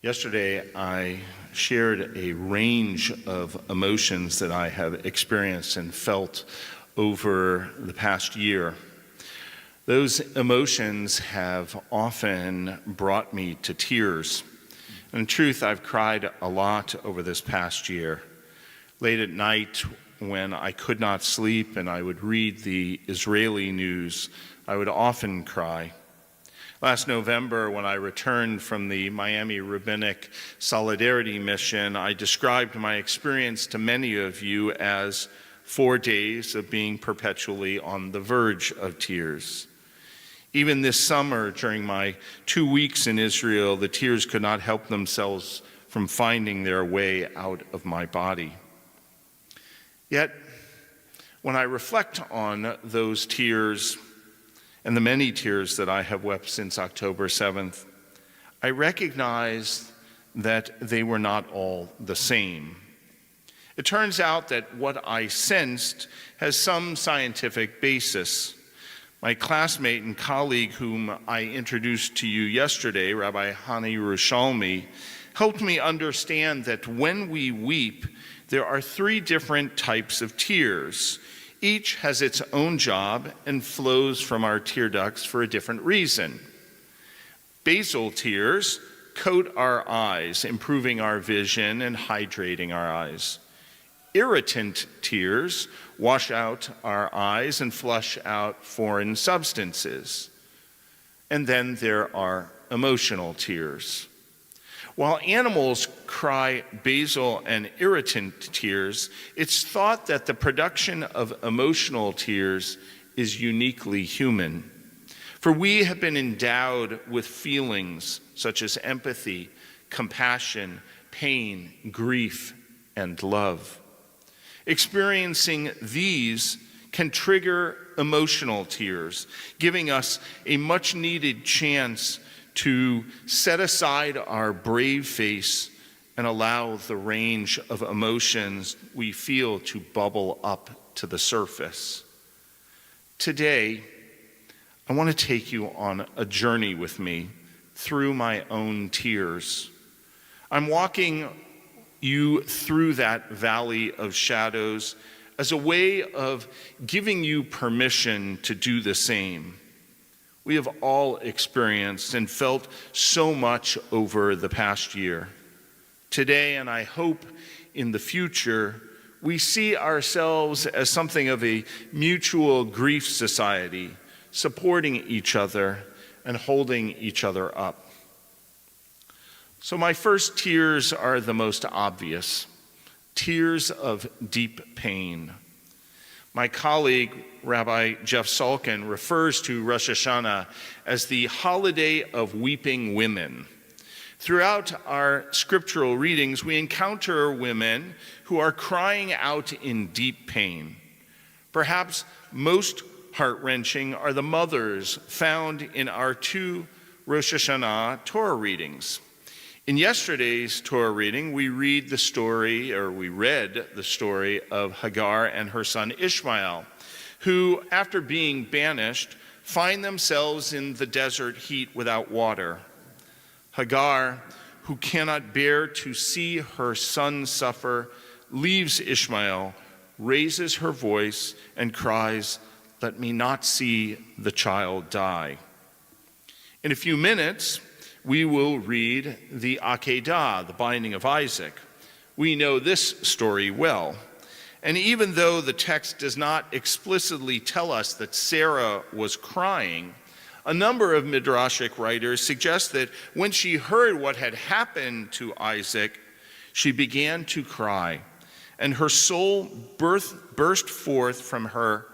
Yesterday, I shared a range of emotions that I have experienced and felt over the past year. Those emotions have often brought me to tears. In truth, I've cried a lot over this past year. Late at night, when I could not sleep and I would read the Israeli news, I would often cry. Last November, when I returned from the Miami Rabbinic Solidarity Mission, I described my experience to many of you as 4 days of being perpetually on the verge of tears. Even this summer, during my 2 weeks in Israel, the tears could not help themselves from finding their way out of my body. Yet, when I reflect on those tears, and the many tears that I have wept since October 7th, I recognize that they were not all the same. It turns out that what I sensed has some scientific basis. My classmate and colleague whom I introduced to you yesterday, Rabbi Hani Yerushalmi, helped me understand that when we weep, there are 3 different types of tears. Each has its own job and flows from our tear ducts for a different reason. Basal tears coat our eyes, improving our vision and hydrating our eyes. Irritant tears wash out our eyes and flush out foreign substances. And then there are emotional tears. While animals cry basal and irritant tears, it's thought that the production of emotional tears is uniquely human. For we have been endowed with feelings such as empathy, compassion, pain, grief, and love. Experiencing these can trigger emotional tears, giving us a much-needed chance to set aside our brave face and allow the range of emotions we feel to bubble up to the surface. Today, I want to take you on a journey with me through my own tears. I'm walking you through that valley of shadows as a way of giving you permission to do the same. We have all experienced and felt so much over the past year. Today, and I hope in the future, we see ourselves as something of a mutual grief society, supporting each other and holding each other up. So my first tears are the most obvious, tears of deep pain. My colleague, Rabbi Jeff Salkin, refers to Rosh Hashanah as the holiday of weeping women. Throughout our scriptural readings, we encounter women who are crying out in deep pain. Perhaps most heart-wrenching are the mothers found in our 2 Rosh Hashanah Torah readings. In yesterday's Torah reading, we read the story of Hagar and her son Ishmael, who, after being banished, find themselves in the desert heat without water. Hagar, who cannot bear to see her son suffer, leaves Ishmael, raises her voice, and cries, "Let me not see the child die." In a few minutes, we will read the Akedah, the binding of Isaac. We know this story well. And even though the text does not explicitly tell us that Sarah was crying, a number of Midrashic writers suggest that when she heard what had happened to Isaac, she began to cry, and her soul burst forth from her,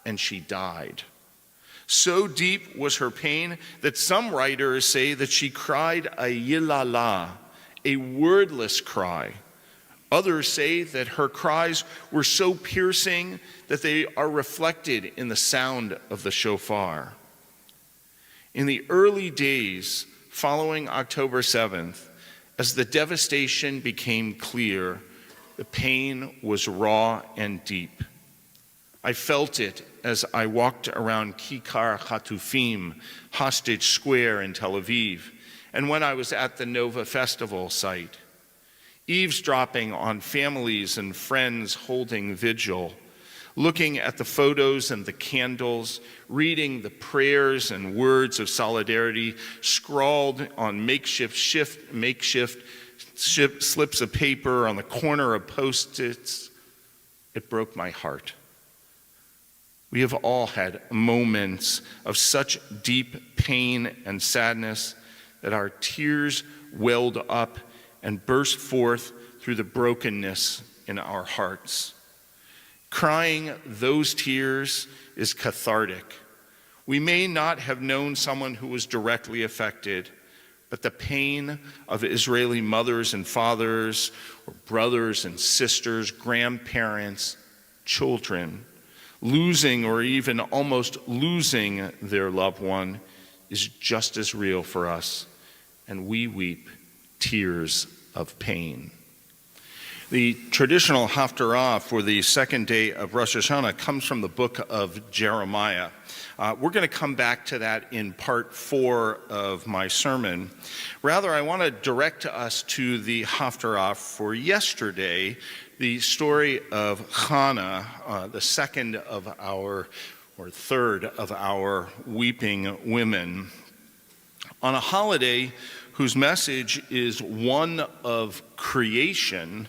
and she died. So deep was her pain that some writers say that she cried a yilala, a wordless cry. Others say that her cries were so piercing that they are reflected in the sound of the shofar. In the early days following October 7th, as the devastation became clear, the pain was raw and deep. I felt it as I walked around Kikar Hatufim, Hostage Square in Tel Aviv, and when I was at the Nova Festival site, eavesdropping on families and friends holding vigil, looking at the photos and the candles, reading the prayers and words of solidarity scrawled on makeshift slips of paper on the corner of Post-its, it broke my heart. We have all had moments of such deep pain and sadness that our tears welled up and burst forth through the brokenness in our hearts. Crying those tears is cathartic. We may not have known someone who was directly affected, but the pain of Israeli mothers and fathers, or brothers and sisters, grandparents, children, losing or even almost losing their loved one is just as real for us, and we weep tears of pain. The traditional Haftarah for the second day of Rosh Hashanah comes from the book of Jeremiah. We're going to come back to that in part 4 of my sermon. Rather, I want to direct us to the Haftarah for yesterday, the story of Hannah, the second of our, or third of our weeping women. On a holiday whose message is one of creation,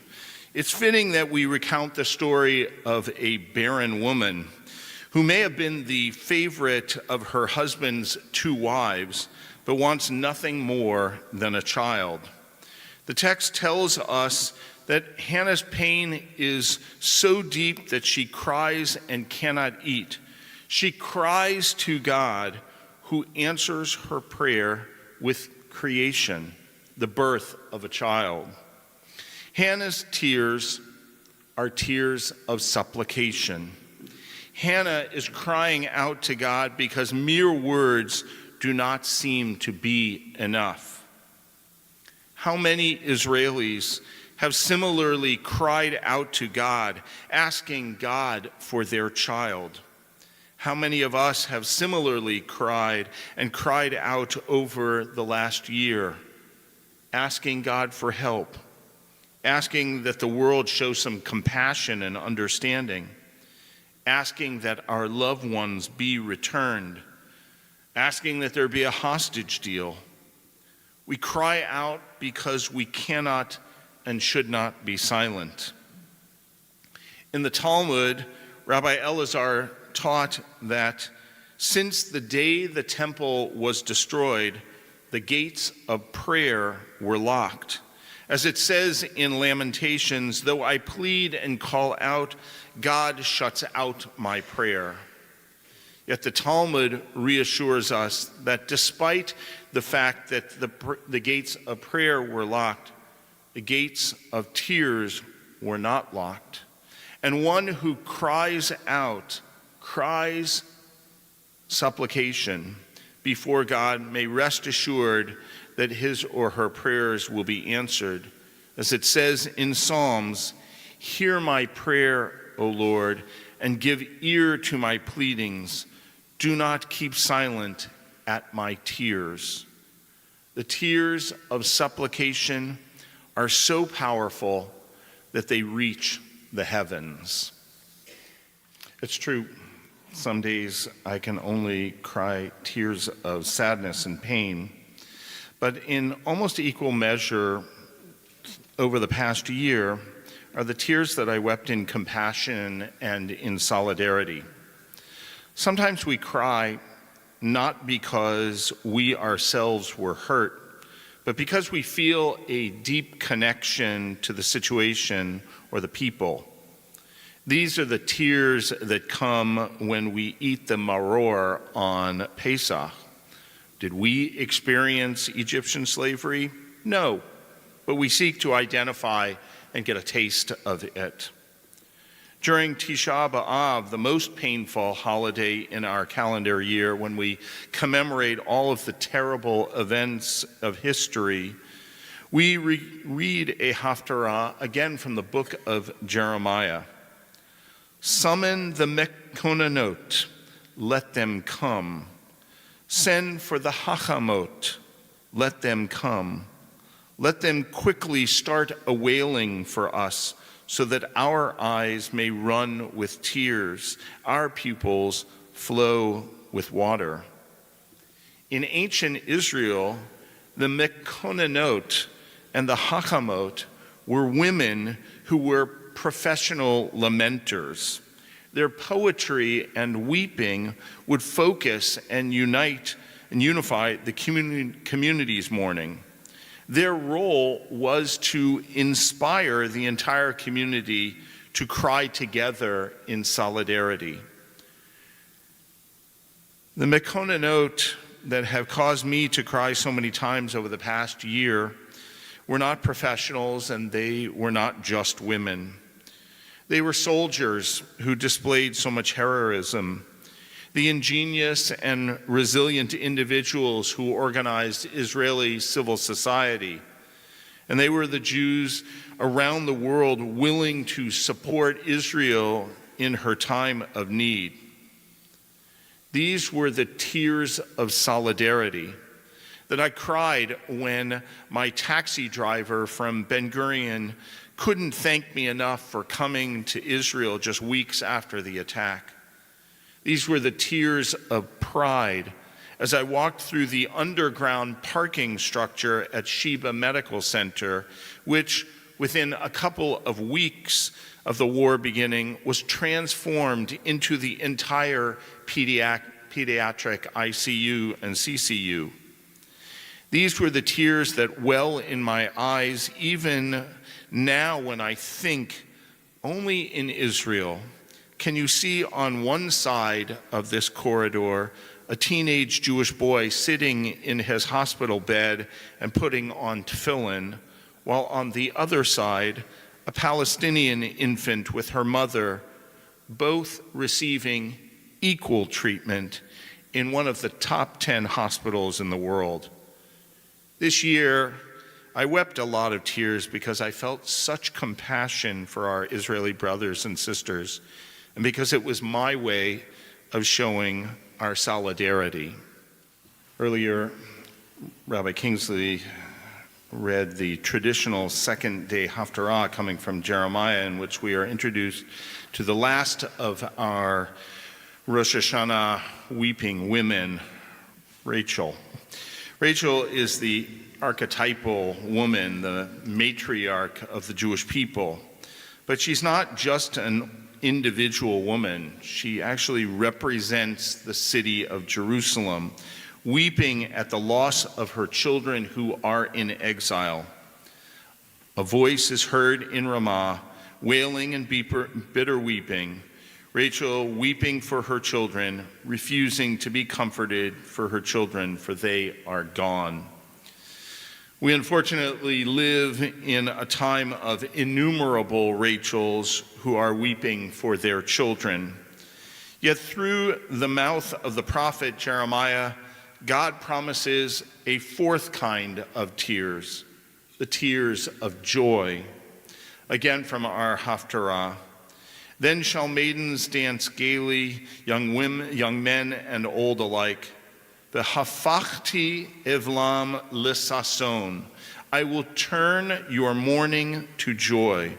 it's fitting that we recount the story of a barren woman who may have been the favorite of her husband's 2 wives, but wants nothing more than a child. The text tells us that Hannah's pain is so deep that she cries and cannot eat. She cries to God, who answers her prayer with creation, the birth of a child. Hannah's tears are tears of supplication. Hannah is crying out to God because mere words do not seem to be enough. How many Israelis have similarly cried out to God, asking God for their child? How many of us have similarly cried out over the last year, asking God for help, asking that the world show some compassion and understanding, asking that our loved ones be returned, asking that there be a hostage deal? We cry out because we cannot and should not be silent. In the Talmud, Rabbi Elazar taught that since the day the temple was destroyed, the gates of prayer were locked. As it says in Lamentations, though I plead and call out, God shuts out my prayer. Yet the Talmud reassures us that despite the fact that the gates of prayer were locked, the gates of tears were not locked. And one who cries out, cries supplication before God may rest assured that his or her prayers will be answered. As it says in Psalms, hear my prayer, O Lord, and give ear to my pleadings. Do not keep silent at my tears. The tears of supplication are so powerful that they reach the heavens. It's true, some days I can only cry tears of sadness and pain, but in almost equal measure over the past year are the tears that I wept in compassion and in solidarity. Sometimes we cry not because we ourselves were hurt, but because we feel a deep connection to the situation or the people. These are the tears that come when we eat the maror on Pesach. Did we experience Egyptian slavery? No, but we seek to identify and get a taste of it. During Tisha B'Av, the most painful holiday in our calendar year, when we commemorate all of the terrible events of history, we read a Haftarah, again from the book of Jeremiah. Summon the Mekonanot, let them come. Send for the Hachamot, let them come. Let them quickly start a wailing for us, so that our eyes may run with tears, our pupils flow with water. In ancient Israel, the Mekonanot and the Hachamot were women who were professional lamenters. Their poetry and weeping would focus and unite and unify the community's mourning. Their role was to inspire the entire community to cry together in solidarity. The Mekonanot that have caused me to cry so many times over the past year were not professionals, and they were not just women. They were soldiers who displayed so much heroism, the ingenious and resilient individuals who organized Israeli civil society, and they were the Jews around the world willing to support Israel in her time of need. These were the tears of solidarity that I cried when my taxi driver from Ben Gurion couldn't thank me enough for coming to Israel just weeks after the attack. These were the tears of pride as I walked through the underground parking structure at Sheba Medical Center, which within a couple of weeks of the war beginning was transformed into the entire pediatric ICU and CCU. These were the tears that well in my eyes even now when I think only in Israel can you see on one side of this corridor a teenage Jewish boy sitting in his hospital bed and putting on tefillin, while on the other side, a Palestinian infant with her mother, both receiving equal treatment in one of the top 10 hospitals in the world. This year, I wept a lot of tears because I felt such compassion for our Israeli brothers and sisters, and because it was my way of showing our solidarity. Earlier, Rabbi Kingsley read the traditional second-day Haftarah coming from Jeremiah, in which we are introduced to the last of our Rosh Hashanah weeping women, Rachel. Rachel is the archetypal woman, the matriarch of the Jewish people. But she's not just an individual woman. She actually represents the city of Jerusalem, weeping at the loss of her children who are in exile. A voice is heard in Ramah, wailing and bitter weeping. Rachel weeping for her children, refusing to be comforted for her children, for they are gone. We unfortunately live in a time of innumerable Rachels who are weeping for their children. Yet through the mouth of the prophet Jeremiah, God promises a fourth kind of tears, the tears of joy. Again from our Haftarah. Then shall maidens dance gaily, young men and old alike. V'hafachti evlam l'sason. I will turn your mourning to joy.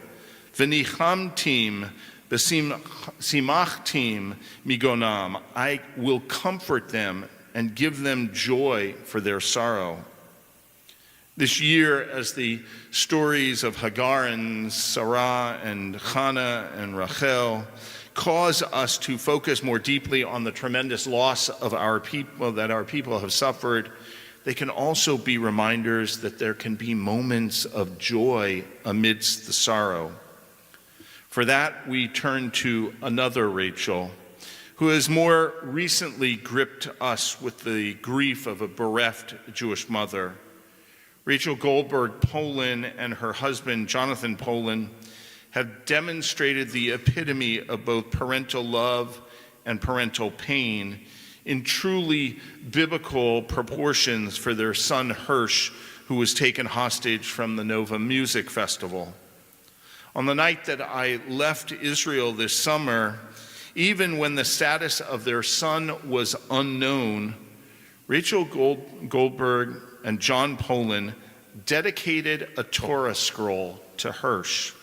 V'nichamtim v'simachtim migonam. I will comfort them and give them joy for their sorrow. This year, as the stories of Hagar and Sarah and Hannah and Rachel cause us to focus more deeply on the tremendous loss of our people that our people have suffered, they can also be reminders that there can be moments of joy amidst the sorrow. For that, we turn to another Rachel, who has more recently gripped us with the grief of a bereft Jewish mother. Rachel Goldberg Poland and her husband, Jonathan Poland, have demonstrated the epitome of both parental love and parental pain in truly biblical proportions for their son Hirsch, who was taken hostage from the Nova Music Festival. On the night that I left Israel this summer, even when the status of their son was unknown, Rachel Goldberg and John Poland dedicated a Torah scroll to Rosh.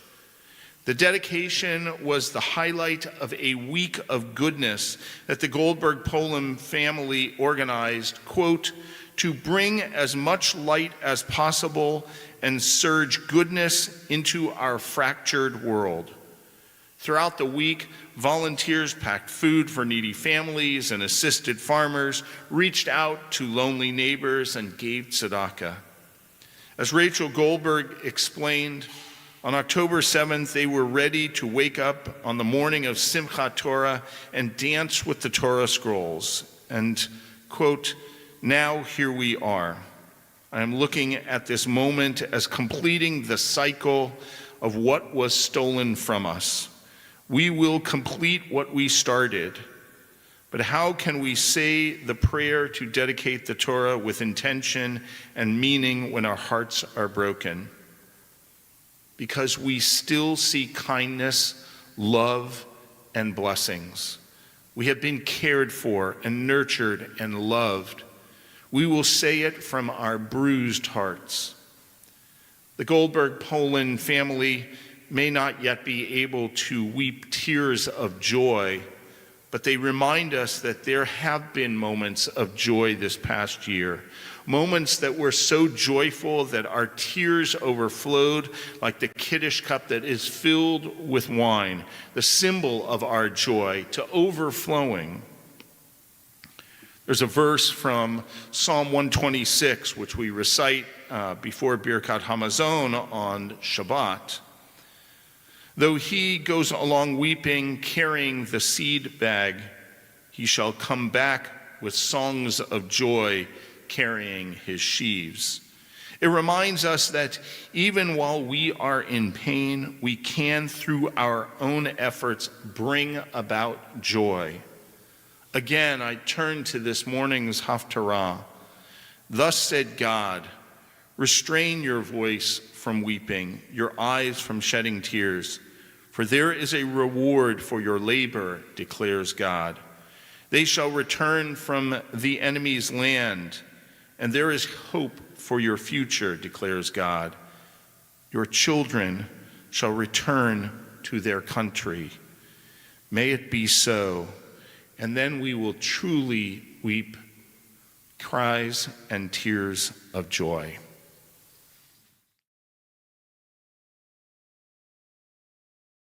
The dedication was the highlight of a week of goodness that the Goldberg-Poland family organized, quote, to bring as much light as possible and surge goodness into our fractured world. Throughout the week, volunteers packed food for needy families and assisted farmers, reached out to lonely neighbors, and gave tzedakah. As Rachel Goldberg explained, on October 7th, they were ready to wake up on the morning of Simchat Torah and dance with the Torah scrolls. And, quote, now here we are. I am looking at this moment as completing the cycle of what was stolen from us. We will complete what we started. But how can we say the prayer to dedicate the Torah with intention and meaning when our hearts are broken? Because we still see kindness, love, and blessings. We have been cared for and nurtured and loved. We will say it from our bruised hearts. The Goldberg-Poland family may not yet be able to weep tears of joy, but they remind us that there have been moments of joy this past year, moments that were so joyful that our tears overflowed like the Kiddush cup that is filled with wine, the symbol of our joy, to overflowing. There's a verse from Psalm 126, which we recite before Birkat Hamazon on Shabbat. Though he goes along weeping, carrying the seed bag, he shall come back with songs of joy, carrying his sheaves. It reminds us that even while we are in pain, we can, through our own efforts, bring about joy. Again, I turn to this morning's Haftarah. Thus said God, restrain your voice from weeping, your eyes from shedding tears, for there is a reward for your labor, declares God. They shall return from the enemy's land, and there is hope for your future, declares God. Your children shall return to their country. May it be so, and then we will truly weep cries and tears of joy.